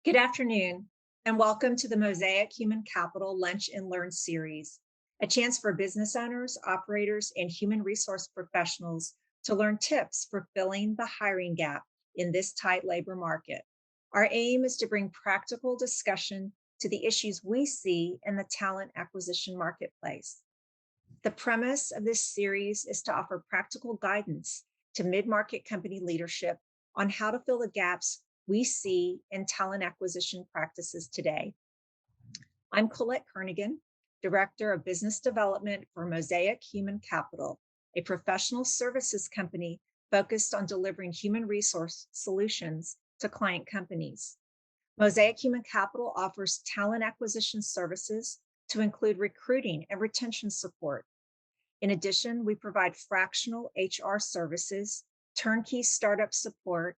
Good afternoon, and welcome to the Mosaic Human Capital Lunch and Learn series, a chance for business owners, operators, and human resource professionals to learn tips for filling the hiring gap in this tight labor market. Our aim is to bring practical discussion to the issues we see in the talent acquisition marketplace. The premise of this series is to offer practical guidance to mid market company leadership on how to fill the gaps we see in talent acquisition practices today. I'm Colette Kernigan, Director of Business Development for Mosaic Human Capital, a professional services company focused on delivering human resource solutions to client companies. Mosaic Human Capital offers talent acquisition services to include recruiting and retention support. In addition, we provide fractional HR services, turnkey startup support,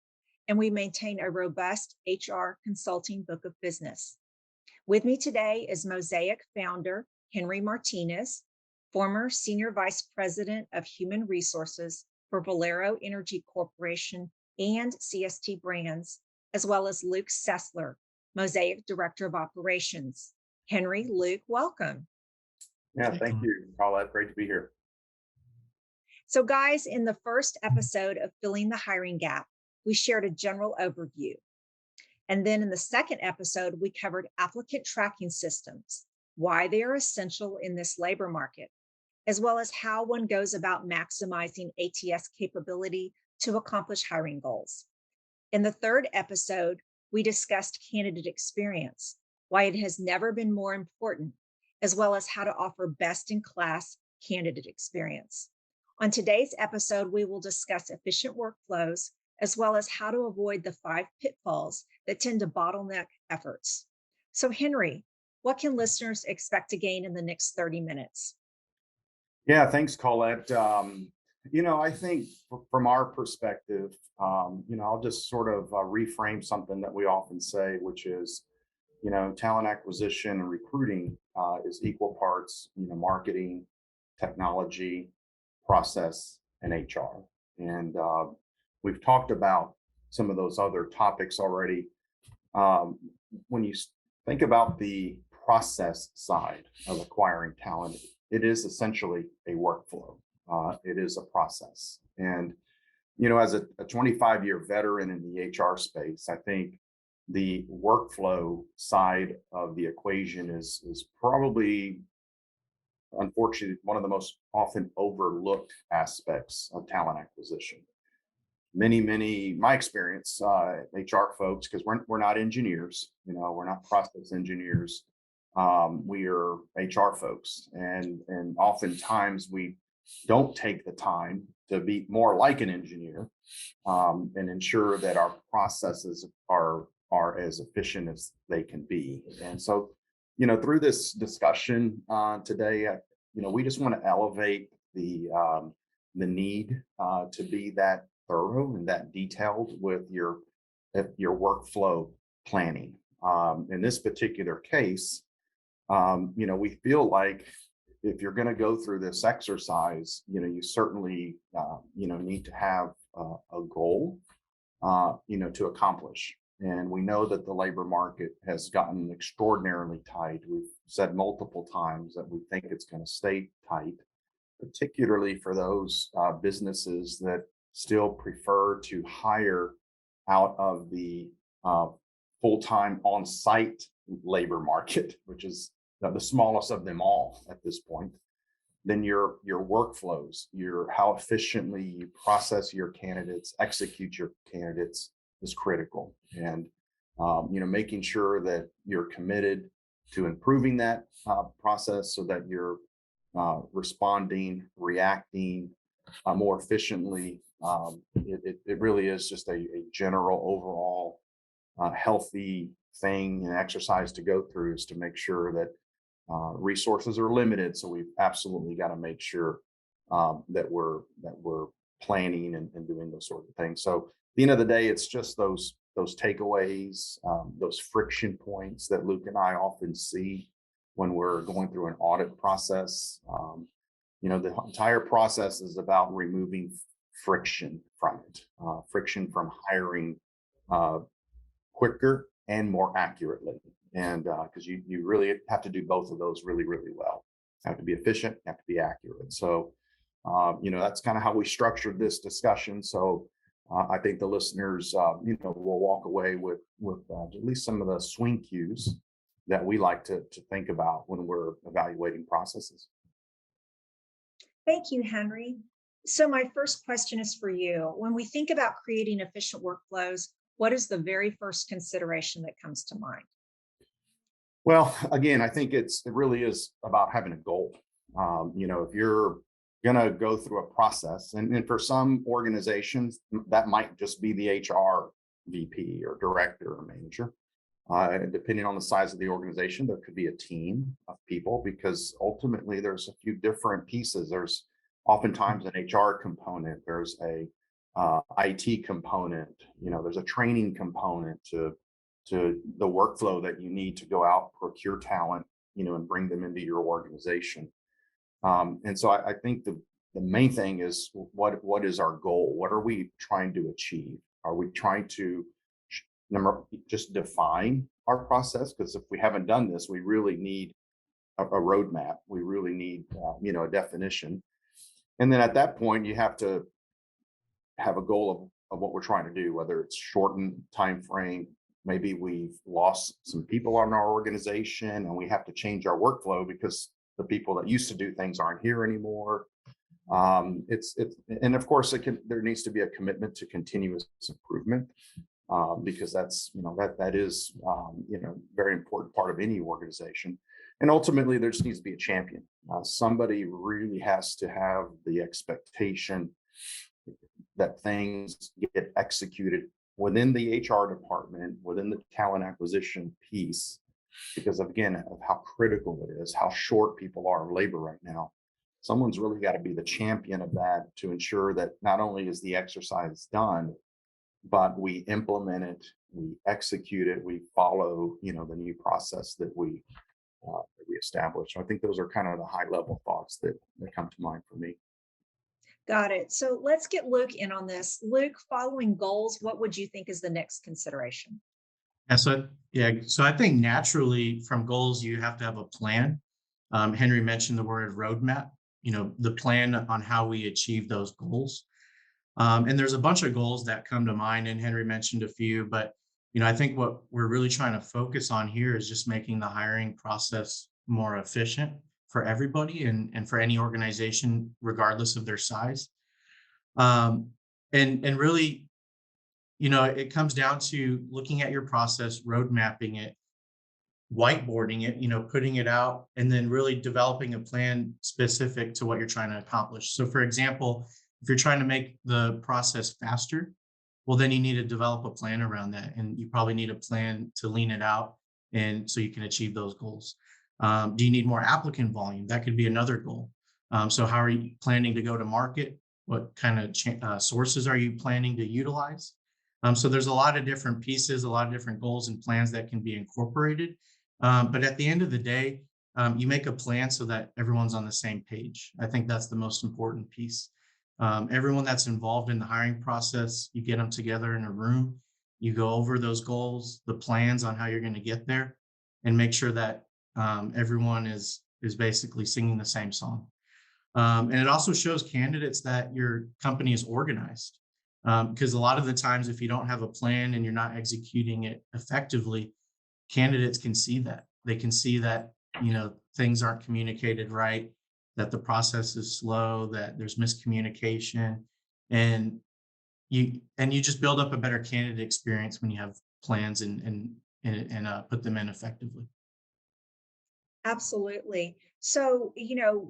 and we maintain a robust HR consulting book of business. With me today is Mosaic founder Henry Martinez, former Senior Vice President of Human Resources for Valero Energy Corporation and CST Brands, as well as Luke Sessler, Mosaic Director of Operations. Henry, Luke, welcome. Yeah, thank you, Paulette. Great to be here. So, guys, in the first episode of Filling the Hiring Gap, we shared a general overview. And then in the second episode, we covered applicant tracking systems, why they are essential in this labor market, as well as how one goes about maximizing ATS capability to accomplish hiring goals. In the third episode, we discussed candidate experience, why it has never been more important, as well as how to offer best-in-class candidate experience. On today's episode, we will discuss efficient workflows, as well as how to avoid the 5 pitfalls that tend to bottleneck efforts. So, Henry, what can listeners expect to gain in the next 30 minutes? Yeah, thanks, Colette. I think from our perspective, I'll just sort of reframe something that we often say, which is, talent acquisition and recruiting is equal parts, marketing, technology, process, and HR. And we've talked about some of those other topics already. When you think about the process side of acquiring talent, it is essentially a workflow. It is a process. And, as a 25-year veteran in the HR space, I think the workflow side of the equation is probably, unfortunately, one of the most often overlooked aspects of talent acquisition. My experience, HR folks, because we're not engineers, we're not process engineers. We are HR folks, and oftentimes we don't take the time to be more like an engineer and ensure that our processes are as efficient as they can be. And so, through this discussion today, we just want to elevate the need to be that thorough and that detailed with your workflow planning. In this particular case, we feel like if you're going to go through this exercise, you certainly, need to have a goal, to accomplish. And we know that the labor market has gotten extraordinarily tight. We've said multiple times that we think it's going to stay tight, particularly for those businesses that still prefer to hire out of the full-time on-site labor market, which is the smallest of them all at this point. Then your workflows, how efficiently you process your candidates, execute your candidates is critical. And making sure that you're committed to improving that process so that you're responding, reacting more efficiently. It really is just a general overall healthy thing and exercise to go through, is to make sure that resources are limited. So we've absolutely got to make sure that we're planning and doing those sort of things. So at the end of the day, it's just those takeaways, those friction points that Luke and I often see when we're going through an audit process. The entire process is about removing friction from it, friction from hiring quicker and more accurately. And because you really have to do both of those really, really well. You have to be efficient, you have to be accurate. So, that's kind of how we structured this discussion. So I think the listeners, will walk away with at least some of the swing cues that we like to think about when we're evaluating processes. Thank you, Henry. So, my first question is for you. When we think about creating efficient workflows, what is the very first consideration that comes to mind? Well, again, I think it really is about having a goal. If you're going to go through a process, and for some organizations, that might just be the HR VP or director or manager. Depending on the size of the organization, there could be a team of people because ultimately there's a few different pieces. There's oftentimes an HR component, there's a IT component, there's a training component to the workflow that you need to go out, procure talent, and bring them into your organization. And so I think the main thing is what is our goal? What are we trying to achieve? Are we trying to just define our process? Because if we haven't done this, we really need a roadmap. We really need a definition. And then at that point, you have to have a goal of what we're trying to do, whether it's shortened time frame. Maybe we've lost some people in our organization and we have to change our workflow because the people that used to do things aren't here anymore. It's and of course there needs to be a commitment to continuous improvement, because that's that is very important part of any organization. And ultimately there just needs to be a champion. Somebody really has to have the expectation that things get executed within the HR department, within the talent acquisition piece, because again, of how critical it is, how short people are of labor right now. Someone's really got to be the champion of that to ensure that not only is the exercise done, but we implement it, we execute it, we follow, the new process that we establish. So I think those are kind of the high level thoughts that come to mind for me. Got it. So, let's get Luke in on this. Luke, following goals, what would you think is the next consideration? So I think naturally from goals you have to have a plan. Henry mentioned the word roadmap. The plan on how we achieve those goals. And there's a bunch of goals that come to mind, and Henry mentioned a few. But I think what we're really trying to focus on here is just making the hiring process more efficient for everybody and for any organization, regardless of their size. Um, and really, it comes down to looking at your process, road mapping it, whiteboarding it, putting it out, and then really developing a plan specific to what you're trying to accomplish. So, for example, if you're trying to make the process faster, well, then you need to develop a plan around that. And you probably need a plan to lean it out and so you can achieve those goals. Do you need more applicant volume? That could be another goal. So, how are you planning to go to market? What kind of sources are you planning to utilize? So there's a lot of different pieces, a lot of different goals and plans that can be incorporated. But at the end of the day, you make a plan so that everyone's on the same page. I think that's the most important piece. Everyone that's involved in the hiring process, you get them together in a room, you go over those goals, the plans on how you're going to get there, and make sure that everyone is basically singing the same song. And it also shows candidates that your company is organized. Because a lot of the times, if you don't have a plan and you're not executing it effectively, candidates can see that. They can see that, things aren't communicated right, that the process is slow, that there's miscommunication, and you just build up a better candidate experience when you have plans and put them in effectively. Absolutely. So,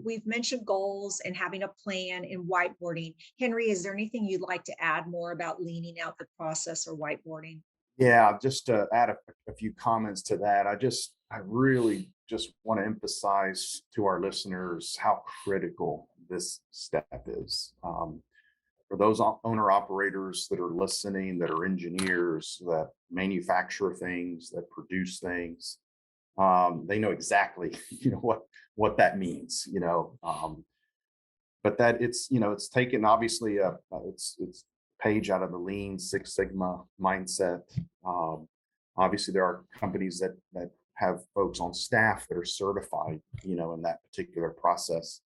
we've mentioned goals and having a plan and whiteboarding. Henry, is there anything you'd like to add more about leaning out the process or whiteboarding? Yeah, just to add a few comments to that, I really just want to emphasize to our listeners how critical this step is. For those owner operators that are listening, that are engineers, that manufacture things, that produce things, they know exactly what that means. But that it's taken obviously it's page out of the Lean Six Sigma mindset. Obviously, there are companies that have folks on staff that are certified, in that particular process.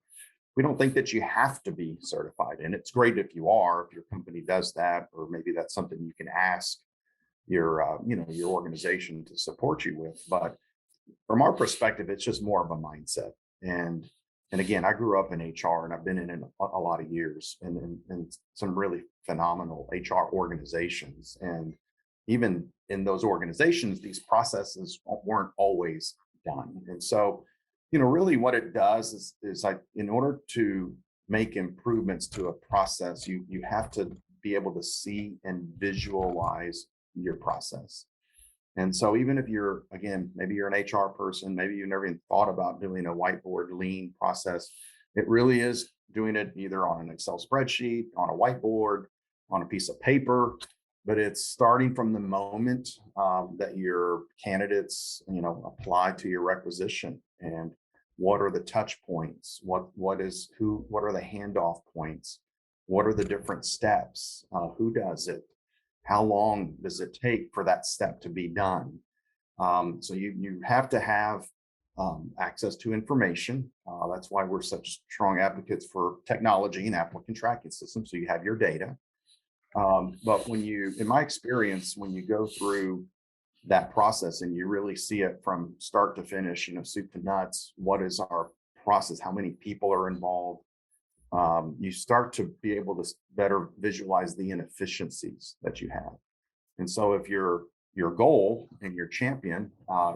We don't think that you have to be certified, and it's great if you are, if your company does that, or maybe that's something you can ask your organization to support you with. But from our perspective, it's just more of a mindset. And again, I grew up in HR, and I've been in it a lot of years, and some really phenomenal HR organizations. And even in those organizations, these processes weren't always done. And so, really what it does is like, in order to make improvements to a process, you have to be able to see and visualize your process. And so even if you're, again, maybe you're an HR person, maybe you've never even thought about doing a whiteboard lean process, it really is doing it either on an Excel spreadsheet, on a whiteboard, on a piece of paper, but it's starting from the moment that your candidates, apply to your requisition, and what are the touch points? What are the handoff points? What are the different steps? Who does it? How long does it take for that step to be done? So you have to have access to information. That's why we're such strong advocates for technology and applicant tracking systems. So you have your data. But in my experience, when you go through that process and you really see it from start to finish, soup to nuts, what is our process? How many people are involved? You start to be able to better visualize the inefficiencies that you have. And so if your goal and your champion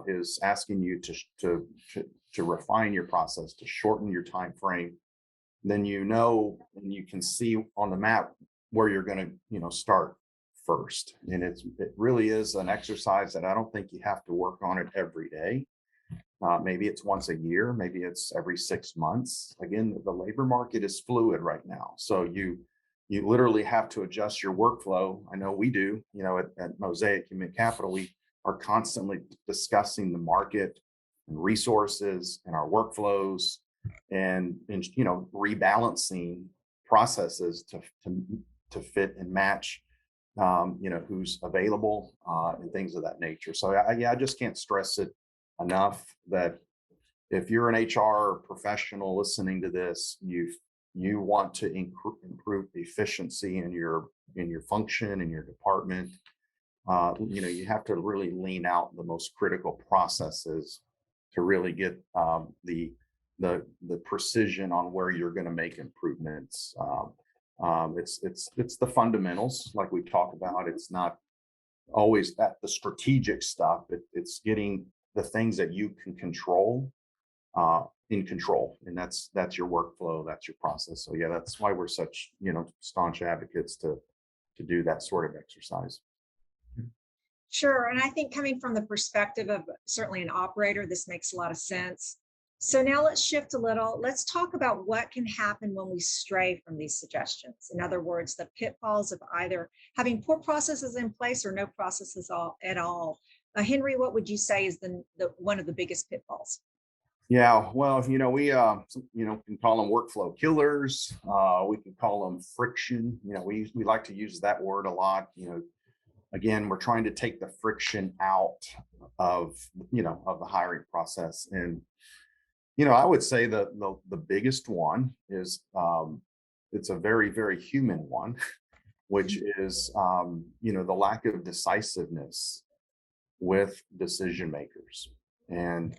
is asking you to refine your process, to shorten your time frame, then and you can see on the map where you're going to start first. And it really is an exercise that I don't think you have to work on it every day. Maybe it's once a year, maybe it's every 6 months. Again, the labor market is fluid right now. So you literally have to adjust your workflow. I know we do, at Mosaic Human Capital, we are constantly discussing the market and resources and our workflows and rebalancing processes to fit and match, who's available and things of that nature. So I just can't stress it enough that if you're an HR professional listening to this, you want to improve efficiency in your function, in your department. You have to really lean out the most critical processes to really get the precision on where you're going to make improvements. It's the fundamentals, like we talk about. It's not always the strategic stuff. It's getting the things that you can control in control, and that's your workflow, that's your process. So yeah, that's why we're such staunch advocates to do that sort of exercise. Sure. And I think coming from the perspective of certainly an operator, this makes a lot of sense. So now let's shift a little. Let's talk about what can happen when we stray from these suggestions. In other words, the pitfalls of either having poor processes in place or no processes at all. Henry, what would you say is the one of the biggest pitfalls? Yeah, well, we can call them workflow killers. We can call them friction. We like to use that word a lot. Again, we're trying to take the friction out of the hiring process. And I would say the biggest one is it's a very, very human one, which is the lack of decisiveness with decision makers. And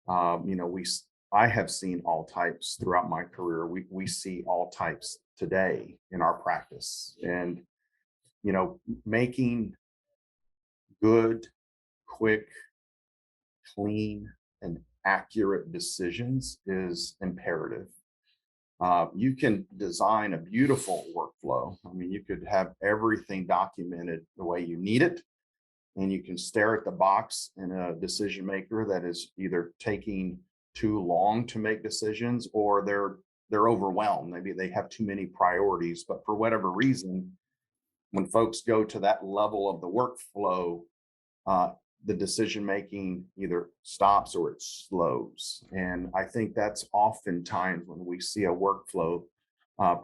I have seen all types throughout my career. We see all types today in our practice, and making good, quick, clean, and accurate decisions is imperative. You can design a beautiful workflow. I mean, you could have everything documented the way you need it, and you can stare at the box in a decision maker that is either taking too long to make decisions, or they're overwhelmed. Maybe they have too many priorities, but for whatever reason, when folks go to that level of the workflow, the decision making either stops or it slows. And I think that's oftentimes when we see a workflow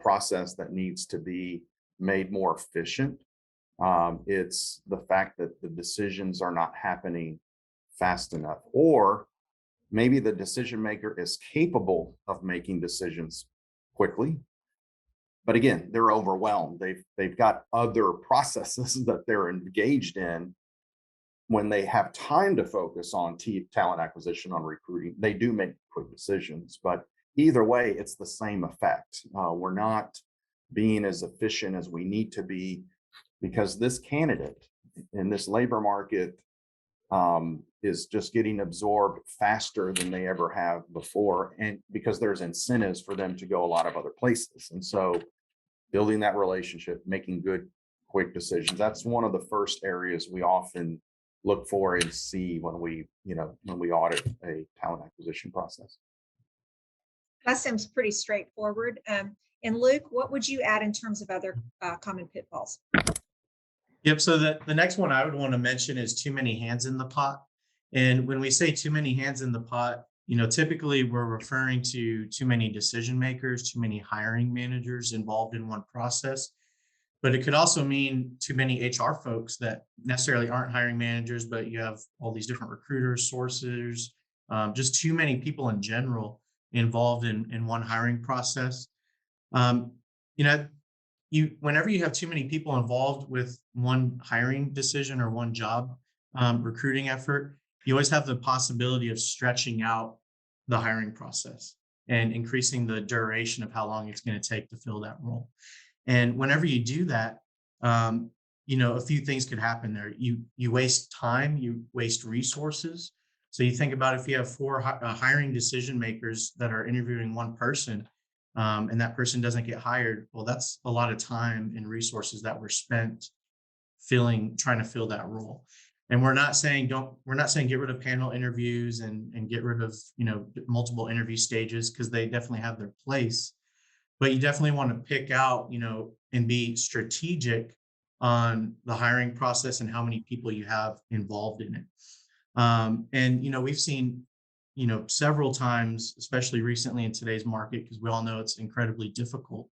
process that needs to be made more efficient. It's the fact that the decisions are not happening fast enough, or maybe the decision maker is capable of making decisions quickly, but again, they're overwhelmed. They've got other processes that they're engaged in. When they have time to focus on talent acquisition, on recruiting, they do make quick decisions. But either way, it's the same effect. We're not being as efficient as we need to be, because this candidate in this labor market is just getting absorbed faster than they ever have before. And because there's incentives for them to go a lot of other places. And so building that relationship, making good, quick decisions, that's one of the first areas we often look for and see when we audit a talent acquisition process. That seems pretty straightforward. And Luke, what would you add in terms of other common pitfalls? Yep. So the next one I would want to mention is too many hands in the pot. And when we say too many hands in the pot, typically we're referring to too many decision makers, too many hiring managers involved in one process. But it could also mean too many HR folks that necessarily aren't hiring managers, but you have all these different recruiters, sourcers, just too many people in general involved in one hiring process. Um, you know, whenever you have too many people involved with one hiring decision or one job recruiting effort, you always have the possibility of stretching out the hiring process and increasing the duration of how long it's going to take to fill that role. And whenever you do that, a few things could happen there. You waste time, you waste resources. So you think about if you have four hiring decision makers that are interviewing one person, and that person doesn't get hired, well, that's a lot of time and resources that were spent trying to fill that role. And we're not saying get rid of panel interviews and get rid of multiple interview stages, because they definitely have their place. But you definitely want to pick out, and be strategic on the hiring process and how many people you have involved in it. And we've seen several times, especially recently in today's market, because we all know it's incredibly difficult.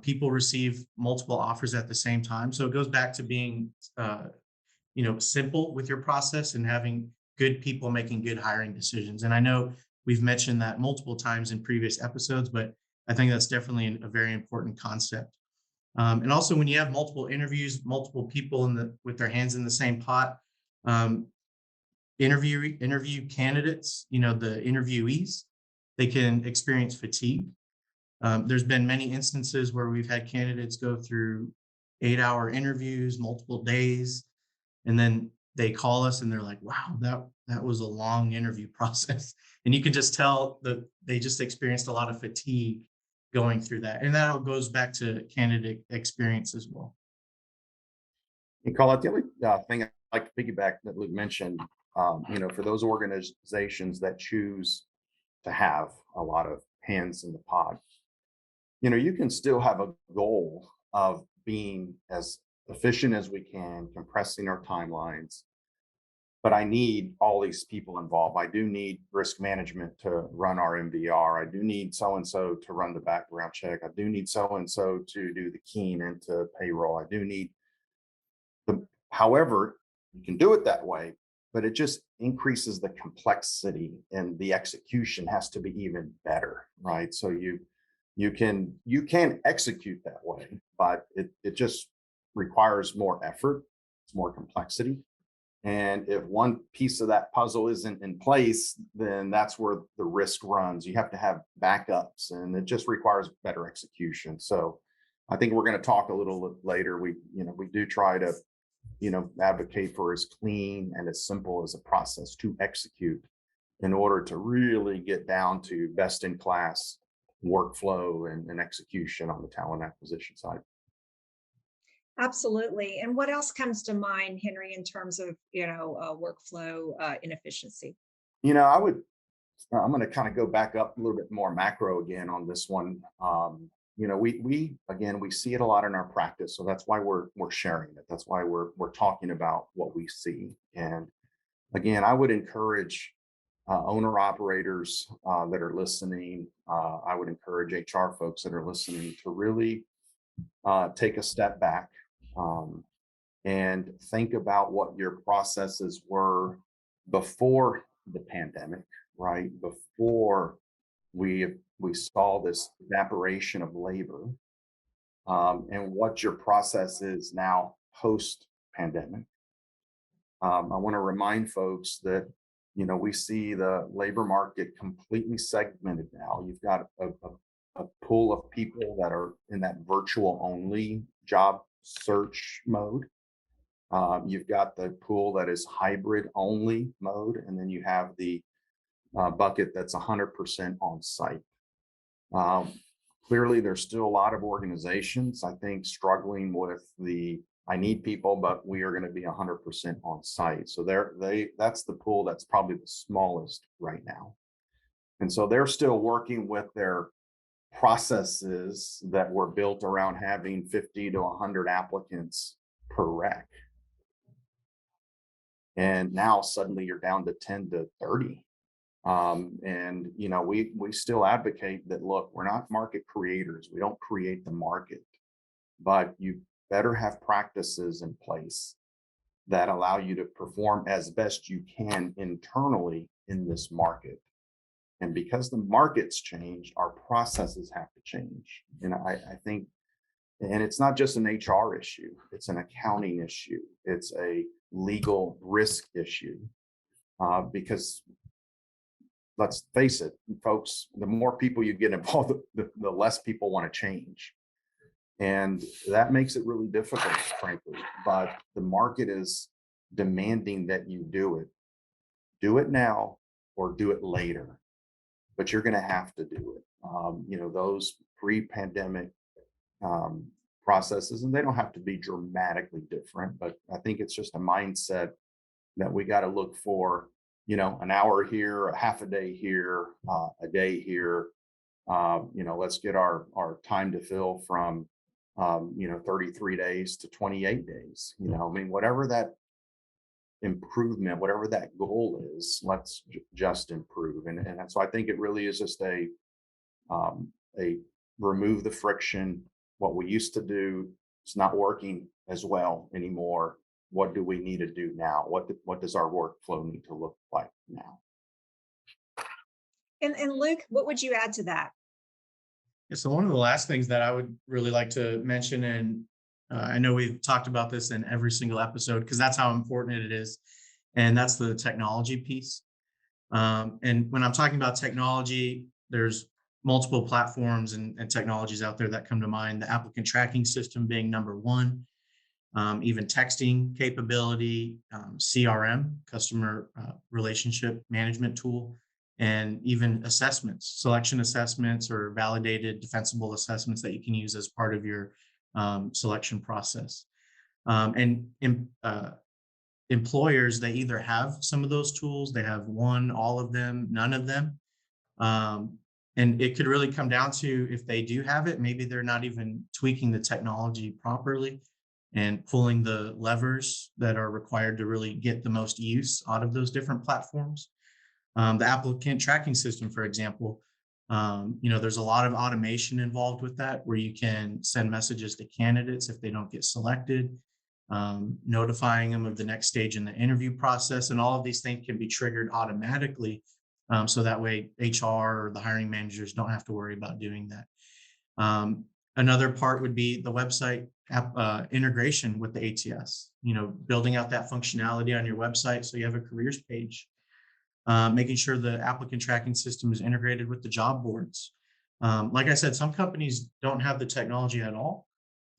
People receive multiple offers at the same time. So it goes back to being, simple with your process and having good people making good hiring decisions. And I know we've mentioned that multiple times in previous episodes, but I think that's definitely a very important concept. And also, when you have multiple interviews, multiple people with their hands in the same pot, um, interview candidates, the interviewees, they can experience fatigue. There's been many instances where we've had candidates go through 8-hour interviews, multiple days, and then they call us and they're like, wow, that was a long interview process. And you can just tell that they just experienced a lot of fatigue going through that. And that all goes back to candidate experience as well. And call out the only thing I like to piggyback that Luke mentioned, for those organizations that choose to have a lot of hands in the pot, you can still have a goal of being as efficient as we can, compressing our timelines. But I need all these people involved. I do need risk management to run our MVR. I do need so and so to run the background check. I do need so and so to do the keen into payroll. I do need however, you can do it that way, but it just increases the complexity, and the execution has to be even better, right? So you can execute that way, but it just requires more effort. It's more complexity. And if one piece of that puzzle isn't in place, then that's where the risk runs. You have to have backups, and it just requires better execution. So I think we're going to talk a little later. We do try to, advocate for as clean and as simple as a process to execute in order to really get down to best in class workflow and execution on the talent acquisition side. Absolutely. And what else comes to mind, Henry, in terms of workflow inefficiency? I would I'm going to kind of go back up a little bit more macro again on this one. We again we see it a lot in our practice, so that's why we're sharing it. That's why we're talking about what we see. And again, I would encourage owner operators that are listening. I would encourage HR folks that are listening to really take a step back, and think about what your processes were before the pandemic, right? Before we saw this evaporation of labor, and what your process is now post pandemic. I want to remind folks that we see the labor market completely segmented now. You've got a pool of people that are in that virtual only job search mode. You've got the pool that is hybrid only mode, and then you have the bucket that's 100% on site. Um, Clearly, there's still a lot of organizations, I think, struggling with the I need people, but we are going to be 100% on site. So that's the pool that's probably the smallest right now. And so they're still working with their processes that were built around having 50 to 100 applicants per rec. And now suddenly you're down to 10 to 30. And we still advocate that, look, we're not market creators. We don't create the market, but you better have practices in place that allow you to perform as best you can internally in this market. And because the market's changed, our processes have to change. And I think, and it's not just an HR issue, it's an accounting issue, it's a legal risk issue. Because let's face it, folks, the more people you get involved, the less people want to change. And that makes it really difficult, frankly. But the market is demanding that you do it. Do it now or do it later. But you're going to have to do it. Those pre-pandemic processes, and they don't have to be dramatically different, but I think it's just a mindset that we got to look for, an hour here, a half a day here, a day here. Let's get our time to fill from 33 days to 28 days. Whatever that improvement, whatever that goal is, let's just improve. And so I think it really is just a remove the friction. What we used to do is not working as well anymore. What do we need to do now? What does our workflow need to look like now? And Luke, what would you add to that? Yeah, so one of the last things that I would really like to mention, and I know we've talked about this in every single episode because that's how important it is, and that's the technology piece. And when I'm talking about technology, there's multiple platforms and technologies out there that come to mind. The applicant tracking system being number one, even texting capability, CRM, customer relationship management tool, and even assessments, selection assessments or validated defensible assessments that you can use as part of your selection process. Employers, they either have some of those tools, they have one, all of them, none of them. And it could really come down to, if they do have it, maybe they're not even tweaking the technology properly and pulling the levers that are required to really get the most use out of those different platforms. The applicant tracking system, for example, there's a lot of automation involved with that, where you can send messages to candidates if they don't get selected, notifying them of the next stage in the interview process. And all of these things can be triggered automatically. So that way HR or the hiring managers don't have to worry about doing that. Another part would be the website integration with the ATS, building out that functionality on your website so you have a careers page, making sure the applicant tracking system is integrated with the job boards. Like I said, some companies don't have the technology at all,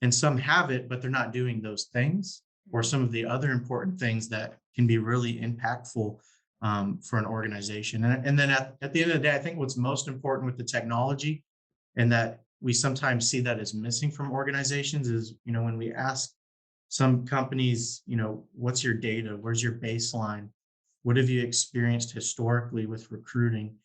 and some have it, but they're not doing those things or some of the other important things that can be really impactful for an organization. And then at the end of the day, I think what's most important with the technology, and that we sometimes see that as missing from organizations, is, when we ask some companies, what's your data? Where's your baseline? What have you experienced historically with recruiting?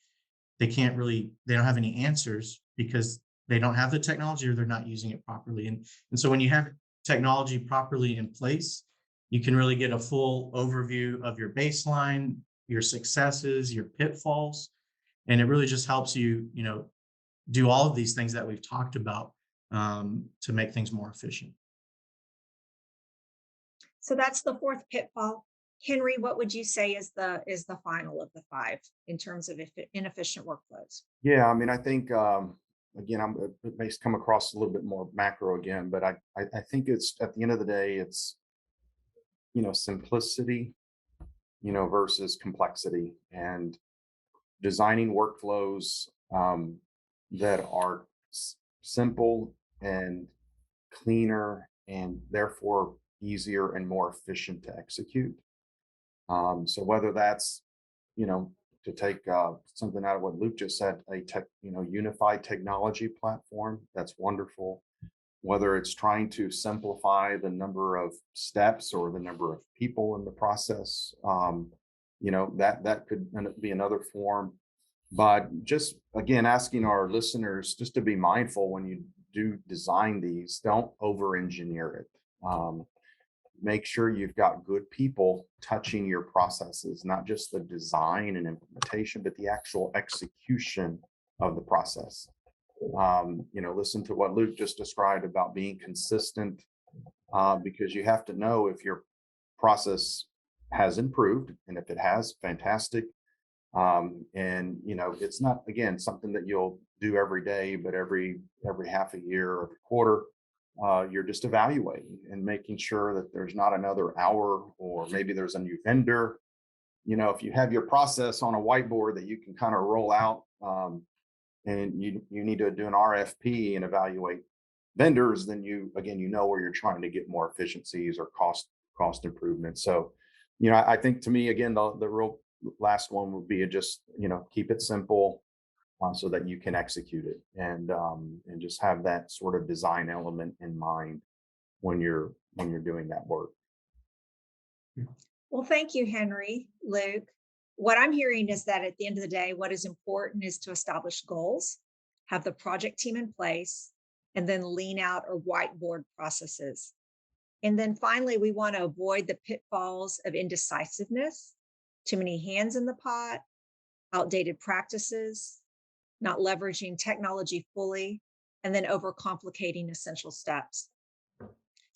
They don't have any answers because they don't have the technology or they're not using it properly. And so when you have technology properly in place, you can really get a full overview of your baseline, your successes, your pitfalls. And it really just helps you, do all of these things that we've talked about to make things more efficient. So that's the fourth pitfall. Henry, what would you say is the final of the five in terms of inefficient workflows? Yeah, I mean, I think again, it may come across a little bit more macro again, but I think it's at the end of the day, it's simplicity, versus complexity, and designing workflows that are simple and cleaner and therefore easier and more efficient to execute. So whether that's, you know, to take something out of what Luke just said, a unified technology platform, that's wonderful. Whether it's trying to simplify the number of steps or the number of people in the process, that could be another form. But just again, asking our listeners just to be mindful when you do design these, don't over engineer it. Make sure you've got good people touching your processes, not just the design and implementation, but the actual execution of the process. Listen to what Luke just described about being consistent, because you have to know if your process has improved, and if it has, fantastic. And it's not, again, something that you'll do every day, but every half a year or a quarter, you're just evaluating and making sure that there's not another hour, or maybe there's a new vendor. If you have your process on a whiteboard that you can kind of roll out, and you need to do an RFP and evaluate vendors, then you know where you're trying to get more efficiencies or cost improvements. So, I think, to me, again, the real last one would be just keep it simple, so that you can execute it, and just have that sort of design element in mind when you're doing that work. Well, thank you, Henry, Luke. What I'm hearing is that at the end of the day, what is important is to establish goals, have the project team in place, and then lean out or whiteboard processes. And then finally, we want to avoid the pitfalls of indecisiveness, too many hands in the pot, outdated practices, not leveraging technology fully, and then overcomplicating essential steps.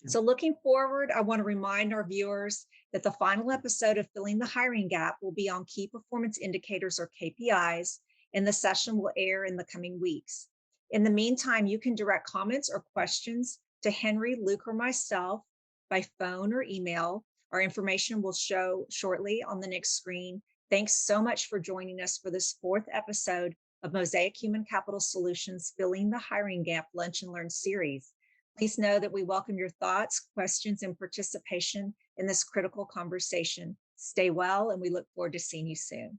So, looking forward, I want to remind our viewers that the final episode of Filling the Hiring Gap will be on key performance indicators, or KPIs, and the session will air in the coming weeks. In the meantime, you can direct comments or questions to Henry, Luke, or myself by phone or email. Our information will show shortly on the next screen. Thanks so much for joining us for this fourth episode of Mosaic Human Capital Solutions Filling the Hiring Gap Lunch and Learn series. Please know that we welcome your thoughts, questions, and participation in this critical conversation. Stay well, and we look forward to seeing you soon.